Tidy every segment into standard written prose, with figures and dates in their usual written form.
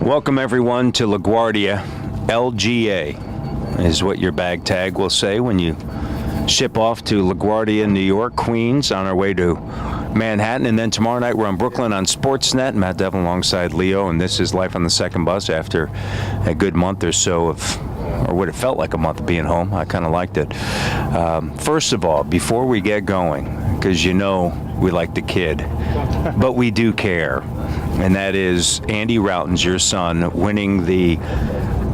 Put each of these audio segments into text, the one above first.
Welcome everyone to LaGuardia. LGA is what your bag tag will say when you ship off to LaGuardia, New York, Queens, on our way to Manhattan. And then tomorrow night we're on Brooklyn on Sportsnet. Matt Devlin alongside Leo, and this is Life on the Second Bus after a good month or so of, or what it felt like a month of being home. I kind of liked it. First of all, before we get going, because you know we like the kid, but we do care, and that is Andy Rautins, your son, winning the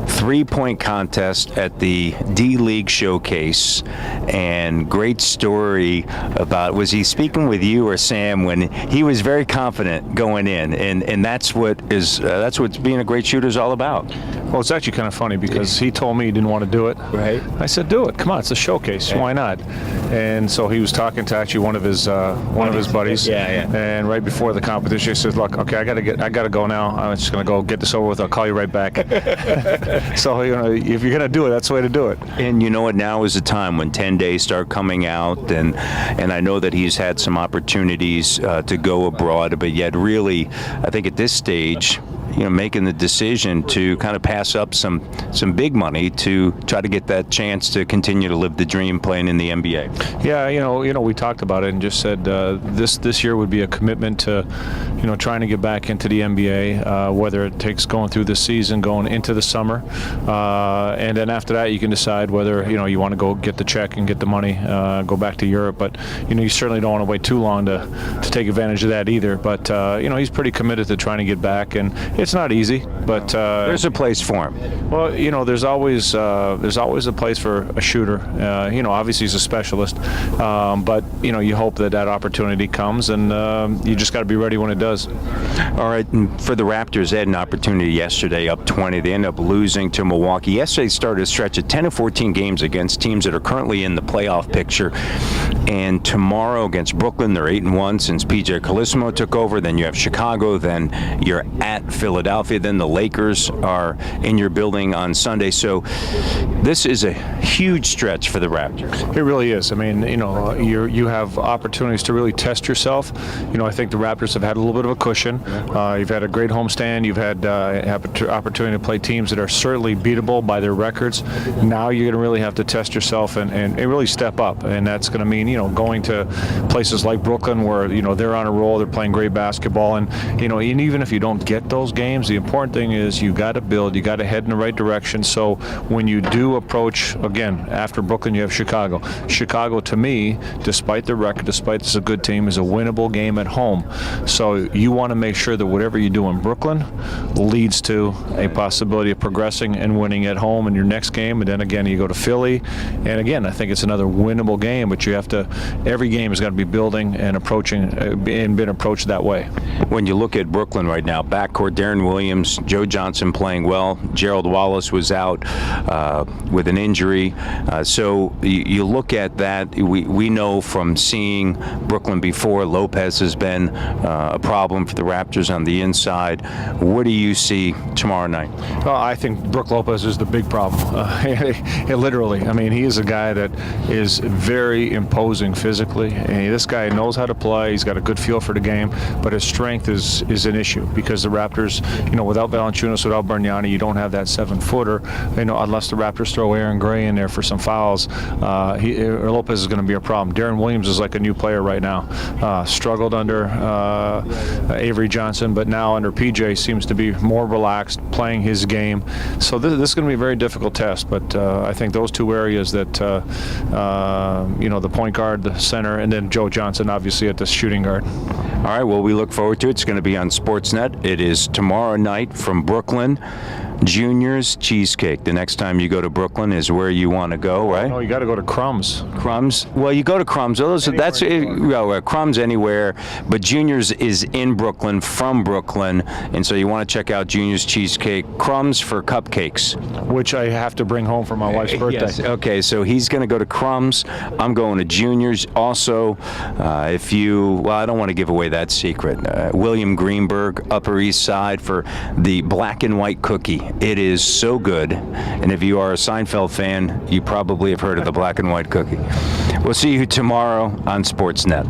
three-point contest at the D-League Showcase. And great story about, was he speaking with you or Sam when he was very confident going in, and that's what being a great shooter is all about. Well, it's actually kind of funny because he told me he didn't want to do it. Right. I said, do it. Come on, it's a showcase. Why not? And so he was talking to actually one of his buddies. Yeah. And right before the competition, he says, "Look, okay, I gotta go now. I'm just gonna go get this over with. I'll call you right back." So if you're gonna do it, that's the way to do it. And you know what? Now is the time when 10 days start coming out, and I know that he's had some opportunities to go abroad, but yet really, I think at this stage, making the decision to kind of pass up some big money to try to get that chance to continue to live the dream playing in the NBA. Yeah, we talked about it and just said this year would be a commitment to, trying to get back into the NBA, whether it takes going through the season, going into the summer, and then after that you can decide whether you want to go get the check and get the money, go back to Europe. But you certainly don't want to wait too long to take advantage of that either. But he's pretty committed to trying to get back, and it's not easy, but there's a place for him. Well, there's always a place for a shooter. Obviously he's a specialist, but you hope that opportunity comes, and you just got to be ready when it does. All right, and for the Raptors, they had an opportunity yesterday, up 20. They ended up losing to Milwaukee. Yesterday started a stretch of 10 of 14 games against teams that are currently in the playoff picture. And tomorrow against Brooklyn, they're 8-1 since PJ Carlesimo took over. Then you have Chicago. Then you're at Philadelphia. Then the Lakers are in your building on Sunday. So this is a huge stretch for the Raptors. It really is. I mean, you have opportunities to really test yourself. I think the Raptors have had a little bit of a cushion. You've had a great homestand. You've had opportunity to play teams that are certainly beatable by their records. Now you're going to really have to test yourself and really step up, and that's going to mean going to places like Brooklyn where they're on a roll, they're playing great basketball, and and even if you don't get those games, the important thing is you got to build, you got to head in the right direction. So when you do approach, again, after Brooklyn, you have Chicago. Chicago, to me, despite the record, despite it's a good team, is a winnable game at home. So you want to make sure that whatever you do in Brooklyn leads to a possibility of progressing and winning at home in your next game. And then again, you go to Philly, and again, I think it's another winnable game, but you have to, every game has got to be building and approaching and been approached that way. When you look at Brooklyn right now, backcourt, Darren Williams, Joe Johnson playing well. Gerald Wallace was out with an injury. So you look at that. We know from seeing Brooklyn before, Lopez has been a problem for the Raptors on the inside. What do you see tomorrow night? Well, I think Brook Lopez is the big problem. Literally. I mean, he is a guy that is very imposing physically. And this guy knows how to play. He's got a good feel for the game, but his strength is an issue because the Raptors, without Valanciunas, without Bargnani, you don't have that 7-footer. Unless the Raptors throw Aaron Gray in there for some fouls, Lopez is going to be a problem. Darren Williams is like a new player right now. Struggled under Avery Johnson, but now under PJ seems to be more relaxed, playing his game. So this is going to be a very difficult test, but I think those two areas that, the point guard, the center, and then Joe Johnson, obviously, at the shooting guard. All right, well, we look forward to it. It's going to be on Sportsnet. It is tomorrow night from Brooklyn. Junior's Cheesecake. The next time you go to Brooklyn is where you want to go, right? No, you got to go to Crumbs. Crumbs? Well, you go to Crumbs. That's Crumbs anywhere, but Junior's is in Brooklyn, from Brooklyn, and so you want to check out Junior's Cheesecake. Crumbs for cupcakes. Which I have to bring home for my wife's birthday. Yes. Okay, so he's going to go to Crumbs. I'm going to Junior's. Also, I don't want to give away that secret. William Greenberg, Upper East Side, for the black and white cookie. It is so good, and if you are a Seinfeld fan, you probably have heard of the black and white cookie. We'll see you tomorrow on Sportsnet.